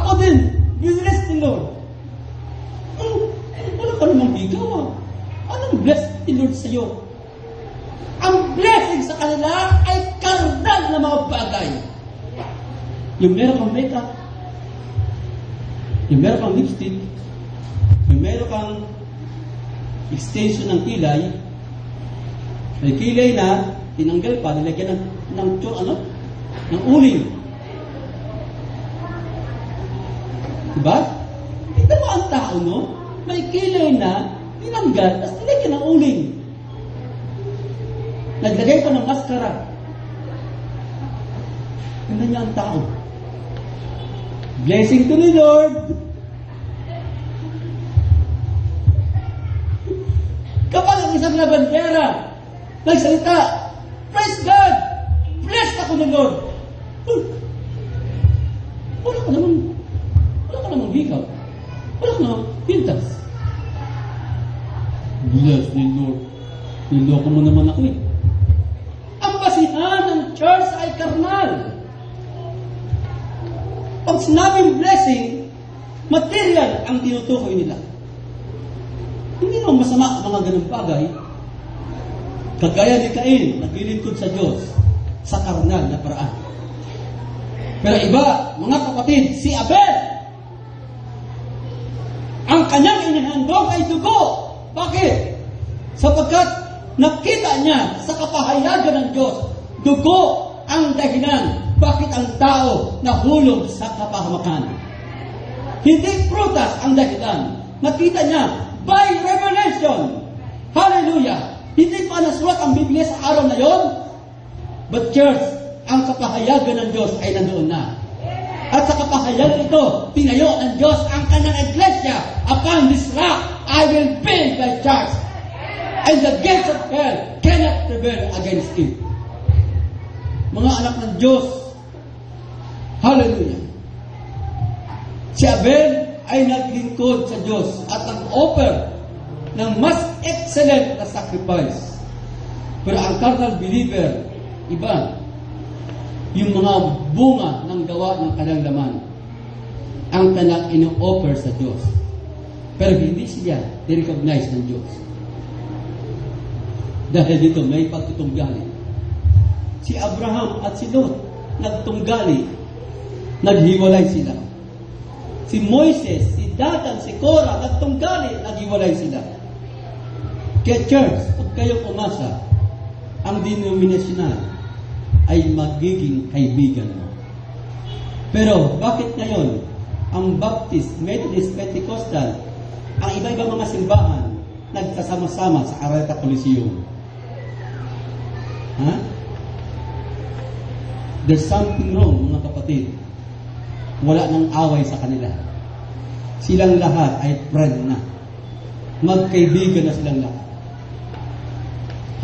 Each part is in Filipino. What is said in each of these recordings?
Ako din, bless ni Lord. Wala ka namang bigaw. Anong bless ni Lord sa'yo? Ang blessing sa kanila ay karnal na mga bagay. Yung meron kang makeup, yung meron kang lipstick, yung meron kang extension ng kilay, may kilay na tinanggal pa, nilagyan ng uling. Diba? Ito mo ang tao, no? May kilay na tinanggal, tapos nilagyan ng uling. Naglagay pa ng maskara. Ganun niya ang tao. Blessing to the Lord. Kapag ang isang labandera nagsalita, praise God! Blessed ako ng Lord! Wala ka namang hikaw. Wala ka namang pintas. Bless the Lord. Niloko mo naman ako eh. Ang basihan ng church ay karnal. Pag sinabing blessing, material ang tinutukoy nila. Hindi naman masama ang mga ganung bagay. Kagaya ni Cain, naglilingkod sa Diyos sa karnal na paraan. Pero iba, mga kapatid, si Abel, ang kanyang inihandog ay dugo. Bakit? Sapagkat nakita niya sa kapahayagan ng Diyos, dugo ang dahilan bakit ang tao nahulog sa kapahamakan. Hindi prutas ang dahilan. Nakita niya by revelation. Hallelujah! Hindi pa nasulat ang Biblia sa araw na yon. But church, ang kapahayagan ng Diyos ay nandoon na. At sa kapahayagan ito, tinayo ng Diyos ang kanyang iglesia. Upon this rock, I will build my church. And the gates of hell cannot prevail against it. Mga anak ng Diyos, hallelujah. Si Abel ay naglingkod sa Diyos at nag-offer ng mas excellent na sacrifice. Pero ang carnal believer, iba, yung mga bunga ng gawa ng kanyang laman, ang kanyang ino-offer sa Diyos. Pero hindi siya i-recognize ng Diyos. Dahil dito may pagtutunggali. Si Abraham at si Lot nagtunggali, naghiwalay sila. Si Moises, si Datan, si Korah, nagtunggali, naghiwalay sila. Kaya church, huwag kayo umasa, ang denominational ay magiging kaibigan mo. Pero bakit ngayon, ang Baptist, Methodist, Pentecostal, ang iba-ibang mga simbahan, nagsasama-sama sa Areta Coliseum? Ha? There's something wrong, mga kapatid. Wala nang away sa kanila. Silang lahat ay friend na. Magkaibigan na silang lahat.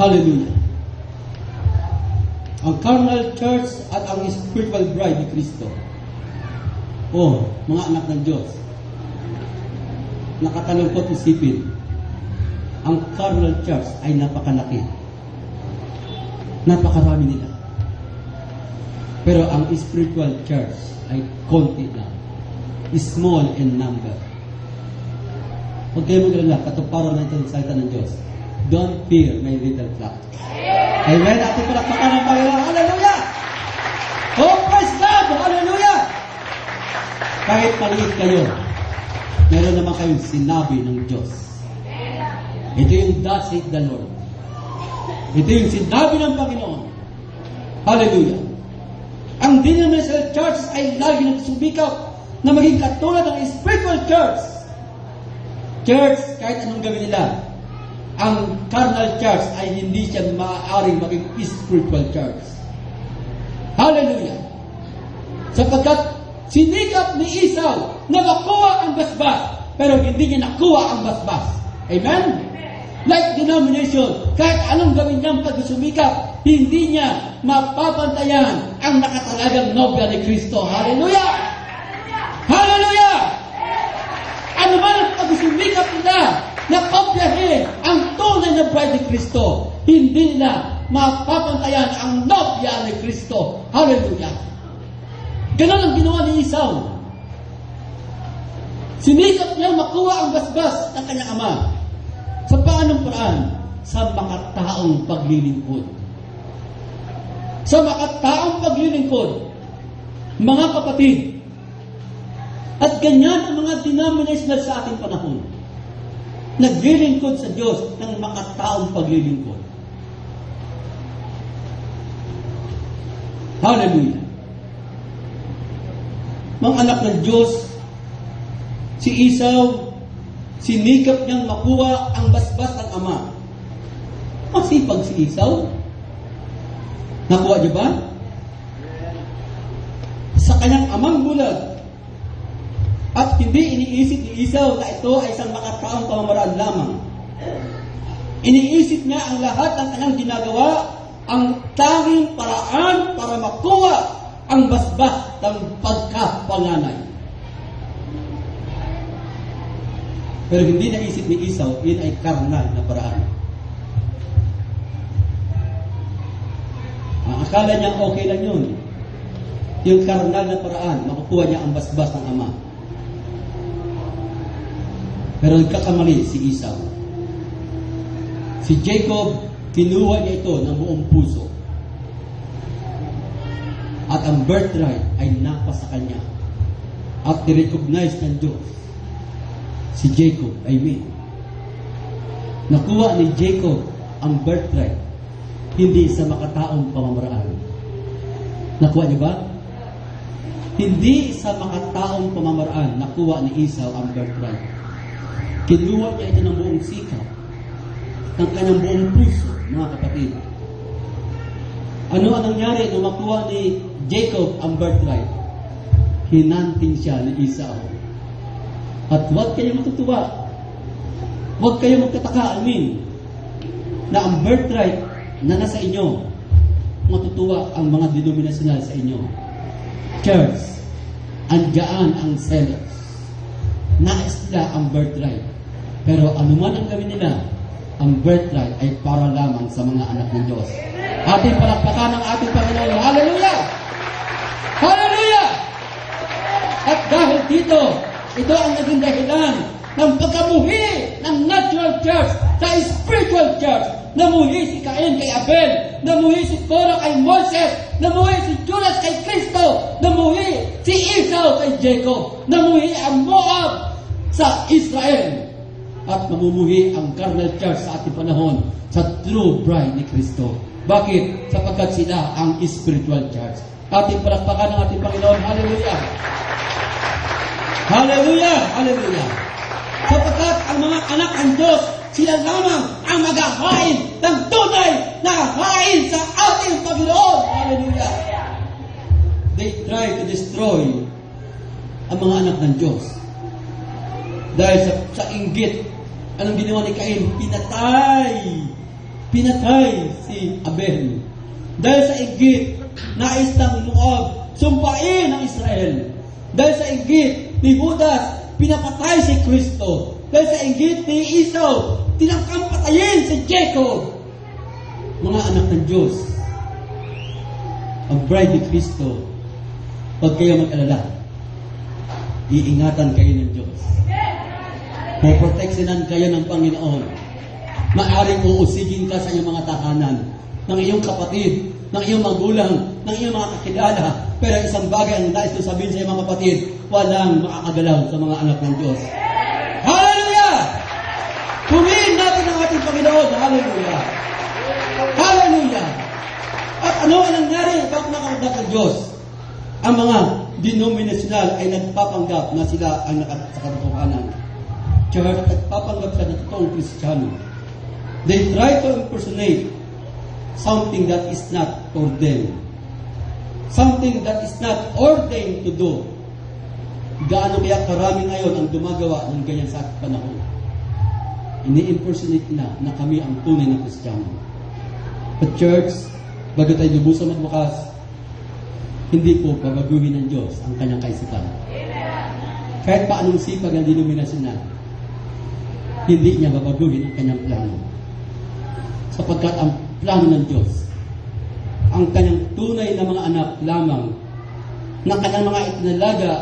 Hallelujah. Ang carnal church at ang spiritual bride ni Kristo. Oh, mga anak ng Diyos. Nakakalungkot isipin. Ang carnal church ay napakalaki. Napakarami nila. Pero ang spiritual church ay konti lang. Small in number. Huwag kayo mag-alala, katuparan na ito ng salita ng Diyos. Don't fear my little flock. Amen? Ating palakpakan ng Panginoon. Hallelujah! Oh, praise God! Hallelujah! Kahit maliit kayo, meron naman kayong sinabi ng Diyos. Ito yung thus saith the Lord. Ito yung sinabi ng Panginoon. Hallelujah! Ang denominational church ay lagi nagsumikap na maging katulad ng spiritual church. Church, kahit anong gawin nila, ang carnal church ay hindi siya maaaring maging spiritual church. Hallelujah! Sapagkat sinikap ni Esau na makuha ang basbas, pero hindi niya nakuha ang basbas. Amen? Like denomination, kahit anong gawin niyang pagsumikap, hindi niya mapapantayan ang nakatalagang nobya ni Kristo. Hallelujah! Hallelujah! Ano man ang pagsumikap nila na kopyahin ang tunay na bride ni Kristo, hindi nila mapapantayan ang nobya ni Kristo. Hallelujah! Ganon ang ginawa ni Esau. Sinikap niyang makuha ang basbas ng kanyang ama. Sa paanong paraan? Sa makataong paglilingkod. Sa makataong paglilingkod. Mga kapatid, at ganyan ang mga denominational sa ating panahon. Naglilingkod sa Diyos ng makataong paglilingkod. Hallelujah. Mga anak ng Diyos, si Esau, sinikap niyang makuha ang basbas ng ama. Masipag si Esau. Nakuha niya ba? Sa kanyang amang bulag, at hindi iniisip ni Esau na ito ay isang makataong pamamaraan lamang. Iniisip niya ang lahat ng kanyang ginagawa, ang tanging paraan para makuha ang basbas ng pagkapanganay. Pero hindi naisip ni Esau, yun ay karnal na paraan. Ang akala niya okay lang yun. Yung karnal na paraan, makukuha niya ang basbas ng ama. Pero nagkakamali si Esau. Si Jacob, kinuha niya ito ng buong puso. At ang birthright ay napa sa kanya. At i-recognize ng Diyos. Si Jacob, amen. Nakuha ni Jacob ang birthright, hindi sa makataong pamamaraan. Nakuha niyo ba? Hindi sa makataong pamamaraan nakuha ni Esau ang birthright. Kinuha niya ito ng buong sikap, ng kanyang buong puso, mga kapatid. Ano ang nangyari nung makuha ni Jacob ang birthright? Hinanting siya ni Esau. At huwag kayo matutuwa. Huwag kayo magtataka, amin, na ang birthright na nasa inyo, matutuwa ang mga denominational sa inyo. Church, andyan ang sellers. Nais nila ang birthright. Pero anuman ang gawin nila, ang birthright ay para lamang sa mga anak ng Diyos. Ating palakpakan ng ating Panginoon. Hallelujah! Hallelujah! At dahil dito, ito ang naging dahilan ng pagkamuhi ng natural church sa spiritual church. Namuhi si Cain kay Abel, namuhi si Korah kay Moses, namuhi si Judas kay Kristo, namuhi si Esau kay Jacob, namuhi ang Moab sa Israel. At mamumuhi ang carnal church sa ating panahon sa true bride ni Kristo. Bakit? Sapagkat sila ang spiritual church. Ating palakpakan ng ating Panginoon. Hallelujah! Hallelujah! Hallelujah! Sapagkat ang mga anak ng Diyos, sila lamang ang maghahain ng tunay na hain sa ating Panginoon. Hallelujah! They try to destroy ang mga anak ng Diyos. Dahil sa inggit, anong ginawa ni Cain? Pinatay si Abel. Dahil sa inggit, nais ng Moab sumpain ang Israel. Dahil sa inggit ni Judas, pinapatay si Kristo. Dahil sa inggit ni Esau, tinangkang patayin si Jacob. Mga anak ng Diyos, ang bride ni Kristo, huwag kayo mag-alala. Iingatan kayo ng Diyos. Poproteksyonan kayo ng Panginoon. Maaring uusigin ka sa iyong mga tahanan, ng iyong kapatid, ng iyong magulang, ng iyong mga kakilala. Pero isang bagay ang nais ko sabihin sa iyong mga kapatid, walang makakagalaw sa mga anak ng Diyos. Hallelujah! Pumiin natin ang ating Panginoon. Hallelujah! Hallelujah! At ano ang nangyari? Bakit nakakandak ng Diyos? Ang mga denominational ay nagpapanggap na sila ang nakakatotohanan. Church, nagpapanggap sa totoong Kristiyano. They try to impersonate something that is not ordained. Something that is not ordained to do. Gaano kaya karami ngayon ang gumagawa ng ganyan sa ating panahon? Ini-impersonate na kami ang tunay na Kristiyano. But church, bago tayo lubusan magbukas, hindi po babaguhin ng Diyos ang kanyang kaisipan. Kahit pa anong sipag ang denominasyon na, hindi niya babaguhin ang kanyang plano. Sapagkat ang plano ng Diyos, ang kanyang tunay na mga anak lamang, na kanyang mga itinalaga